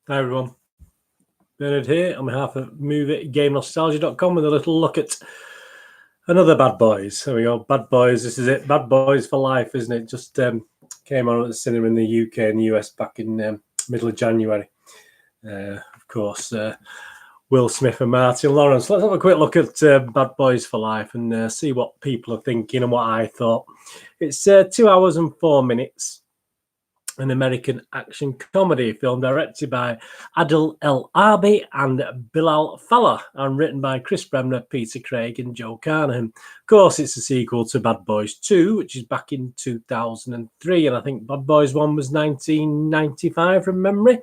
Hi everyone, Bernard here on behalf of MovieGameNostalgia.com with a little look at another Bad Boys. There we go, Bad Boys. This is it, Bad Boys for life, isn't it? Just came on at the cinema in the UK and the US back in middle of January. Of course, Will Smith and Martin Lawrence. Let's have a quick look at Bad Boys for Life and see what people are thinking and what I thought. It's 2 hours and 4 minutes. An American action comedy film directed by Adil El Arbi and Bilal Fallah and written by Chris Bremner, Peter Craig and Joe Carnahan. Of course, it's a sequel to Bad Boys 2, which is back in 2003, and I think Bad Boys 1 was 1995 from memory.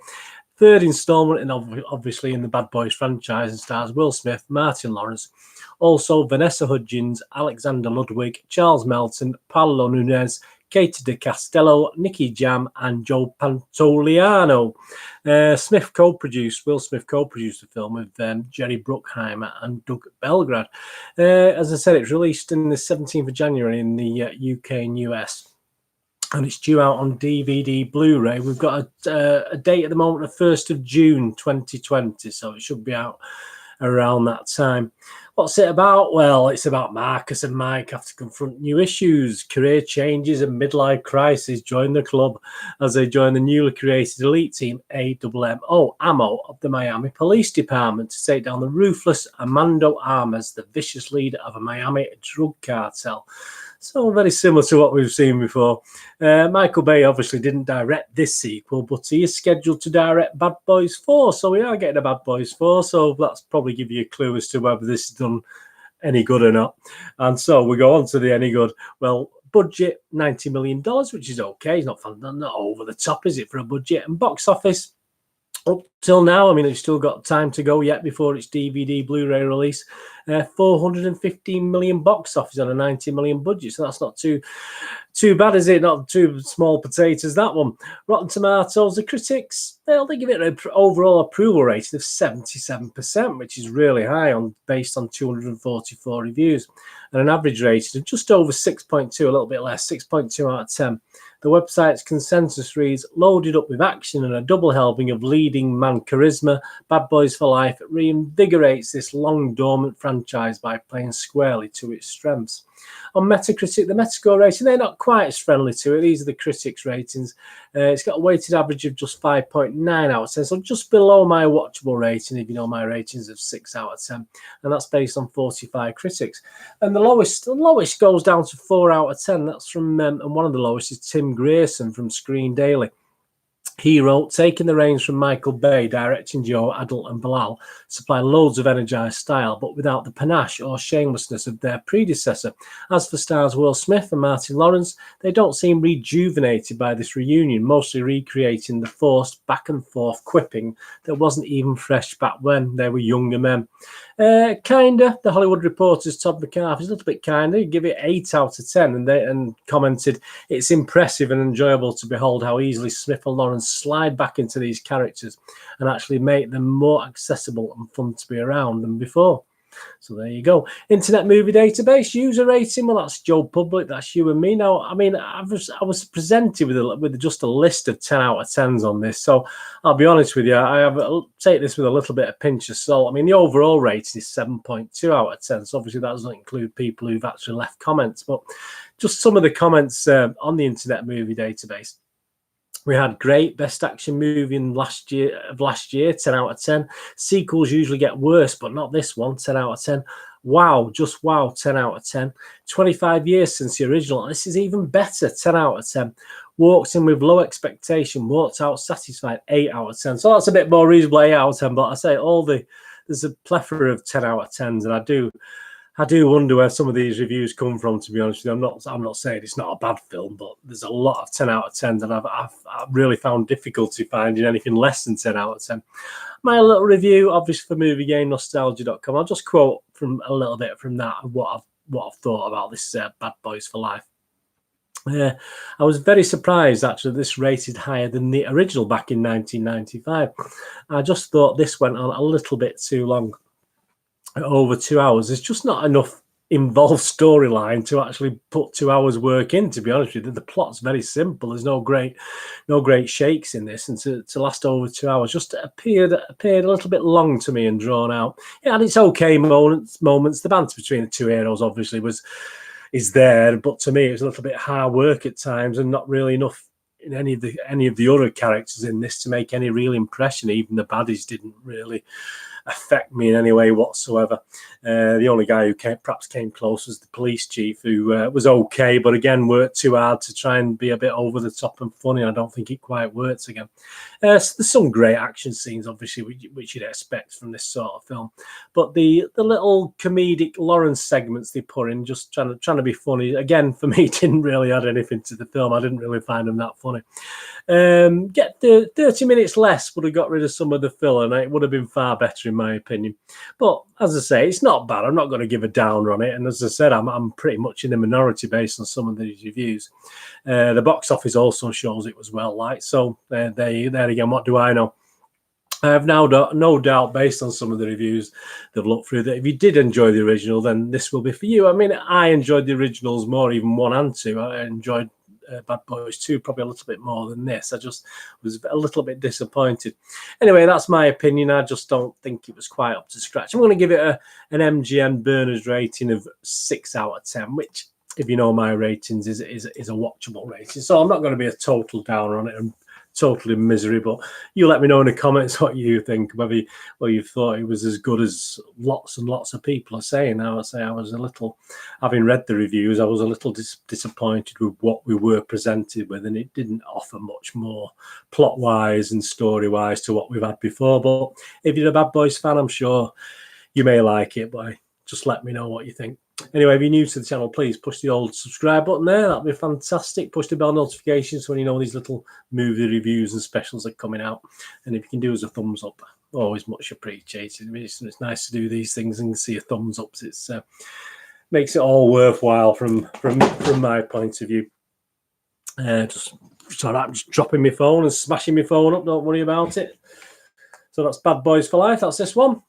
Third installment, and obviously in the Bad Boys franchise, and stars Will Smith, Martin Lawrence, also Vanessa Hudgens, Alexander Ludwig, Charles Melton, Paolo Nunez, Katie De Castello, Nicky Jam, and Joe Pantoliano. Will Smith co-produced the film with Jerry Bruckheimer and Doug Belgrad. As I said, it's released on the 17th of January in the UK and US. And it's due out on DVD Blu-ray. We've got a date at the moment, the 1st of June 2020, so it should be out around that time. What's it about? Well, it's about Marcus and Mike have to confront new issues, career changes and midlife crisis join the club as they join the newly created elite team AMMO of the Miami Police Department to take down the ruthless Armando Armas, the vicious leader of a Miami drug cartel. So very similar to what we've seen before. Michael Bay obviously didn't direct this sequel, but he is scheduled to direct Bad Boys 4. So we are getting a Bad Boys 4. So that's probably give you a clue as to whether this is done any good or not. And so we go on to the any good. Well, budget $90 million, which is okay. It's not fun, not over the top, is it, for a budget? And box office, up till now, I mean, it's still got time to go yet before its DVD Blu-ray release. 415 million box office on a 90 million budget, so that's not too bad, is it? Not too small potatoes, that one. Rotten Tomatoes, the critics, they give it an overall approval rating of 77%, which is really high based on 244 reviews, and an average rating of just over 6.2, a little bit less, 6.2 out of 10. The website's consensus reads, loaded up with action and a double helping of leading man charisma, Bad Boys for Life reinvigorates this long dormant franchise by playing squarely to its strengths. On Metacritic, the Metascore rating, they're not quite as friendly to it. These are the critics' ratings. It's got a weighted average of just 5.9 out of 10, so just below my watchable rating, if you know my ratings of 6 out of 10. And that's based on 45 critics. And the lowest goes down to 4 out of 10. That's from, and one of the lowest is Tim Grayson from Screen Daily. He wrote, taking the reins from Michael Bay, directing Joe, Adil and Bilal, supply loads of energized style, but without the panache or shamelessness of their predecessor. As for stars Will Smith and Martin Lawrence, they don't seem rejuvenated by this reunion, mostly recreating the forced back-and-forth quipping that wasn't even fresh back when they were younger men. Kinda, the Hollywood Reporter's Todd McCarthy is a little bit kinder. He'd give it 8 out of 10 and commented, it's impressive and enjoyable to behold how easily Smith and Lawrence slide back into these characters and actually make them more accessible and fun to be around than before. So there you go. Internet Movie Database user rating. Well, that's Joe Public. That's you and me. Now, I mean, I was presented with just a list of 10 out of 10s on this. So I'll be honest with you. Take this with a little bit of pinch of salt. I mean, the overall rating is 7.2 out of 10. So obviously that doesn't include people who've actually left comments, but just some of the comments on the Internet Movie Database. We had great best action movie in last year, 10 out of 10. Sequels usually get worse, but not this one, 10 out of 10. Wow, just wow, 10 out of 10. 25 years since the original. This is even better, 10 out of 10. Walked in with low expectation, walked out satisfied, 8 out of 10. So that's a bit more reasonable, 8 out of 10. But I say there's a plethora of 10 out of 10s, and I do wonder where some of these reviews come from, to be honest with you. I'm not saying it's not a bad film, but there's a lot of 10 out of 10s, and I've really found difficulty finding anything less than 10 out of 10. My little review, obviously, for MovieGameNostalgia.com. I'll just quote from a little bit from that of what I've thought about this Bad Boys for Life. I was very surprised, actually, this rated higher than the original back in 1995. I just thought this went on a little bit too long. Over 2 hours. There's just not enough involved storyline to actually put 2 hours work in, to be honest with you. The plot's very simple. There's no great shakes in this, and to last over 2 hours just appeared a little bit long to me and drawn out. It had its okay moments. The banter between the two heroes obviously is there, but to me it was a little bit hard work at times and not really enough in any of the other characters in this to make any real impression. Even the baddies didn't really affect me in any way whatsoever. The only guy who perhaps came close was the police chief, who was okay, but again worked too hard to try and be a bit over the top and funny. I don't think it quite works again. So there's some great action scenes, obviously, which you'd expect from this sort of film, but the little comedic Lawrence segments they put in, just trying to be funny, again for me didn't really add anything to the film. I didn't really find them that funny. Get the 30 minutes less would have got rid of some of the filler, and it would have been far better in my opinion. But as I say, it's not bad. I'm not going to give a downer on it, and as I said, I'm pretty much in the minority based on some of these reviews. The box office also shows it was well liked, so there again, what do I know? I have no doubt, based on some of the reviews they've looked through, that if you did enjoy the original, then this will be for you. I mean, I enjoyed the originals more, even 1 and 2. I enjoyed Bad Boys 2 probably a little bit more than this. I just was a little bit disappointed. Anyway, that's my opinion. I just don't think it was quite up to scratch. I'm going to give it an MGM Berners rating of 6 out of 10, which, if you know my ratings, is a watchable rating. So I'm not going to be a total downer on it and totally in misery, but you let me know in the comments what you think, whether you thought it was as good as lots and lots of people are saying. I would say I was a little, having read the reviews, I was a little disappointed with what we were presented with, and it didn't offer much more plot-wise and story-wise to what we've had before. But if you're a Bad Boys fan, I'm sure you may like it, but just let me know what you think. Anyway, if you're new to the channel, please push the old subscribe button there. That'd be fantastic. Push the bell notifications so when you know these little movie reviews and specials are coming out. And if you can do us a thumbs up, always much appreciated. I mean, it's nice to do these things and see a thumbs up. It makes it all worthwhile from my point of view. Just dropping my phone and smashing my phone up. Don't worry about it. So that's Bad Boys for Life. That's this one.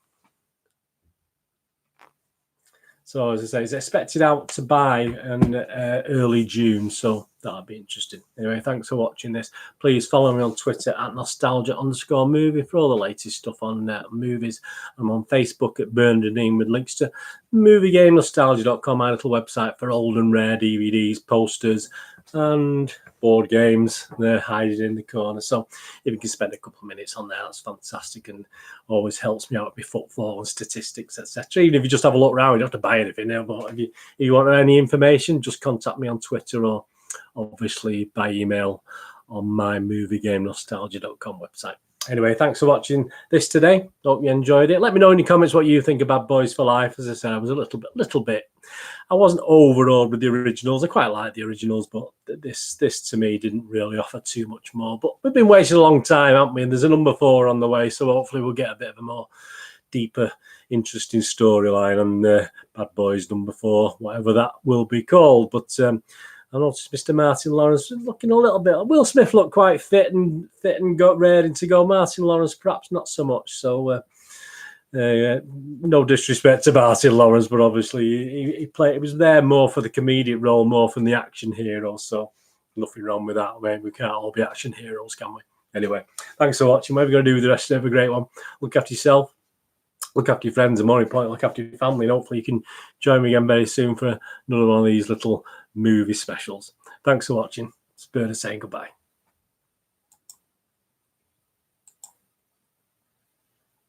So as I say, it's expected out to buy in early June, so that'll be interesting. Anyway, thanks for watching this. Please follow me on Twitter at nostalgia_movie for all the latest stuff on movies. I'm on Facebook at Bernardine with links to moviegamenostalgia.com, my little website for old and rare DVDs, posters, and board games. They're hiding in the corner. So if you can spend a couple of minutes on there, that's fantastic and always helps me out with my footfall and statistics, etc. Even if you just have a look around, you don't have to buy anything now. But if you want any information, just contact me on Twitter or obviously by email on my moviegamenostalgia.com website. Anyway, thanks for watching this today. Hope you enjoyed it. Let me know in the comments what you think about Boys for Life. As I said, I was a little bit. I wasn't overawed with the originals. I quite like the originals, but this to me didn't really offer too much more. But we've been waiting a long time, haven't we? And there's a number 4 on the way, so hopefully we'll get a bit of a more deeper, interesting storyline on Bad Boys number 4, whatever that will be called. But I noticed Mr. Martin Lawrence looking a little bit. Will Smith looked quite fit and got ready to go. Martin Lawrence perhaps not so much. So no disrespect to Martin Lawrence, but obviously he was there more for the comedic role, more from the action hero. So nothing wrong with that. We can't all be action heroes, can we? Anyway, thanks for watching. Whatever you're going to do with the rest, have a great one. Look after yourself. Look after your friends, and more importantly, look after your family. And hopefully you can join me again very soon for another one of these little movie specials. Thanks for watching. It's Bernard saying goodbye.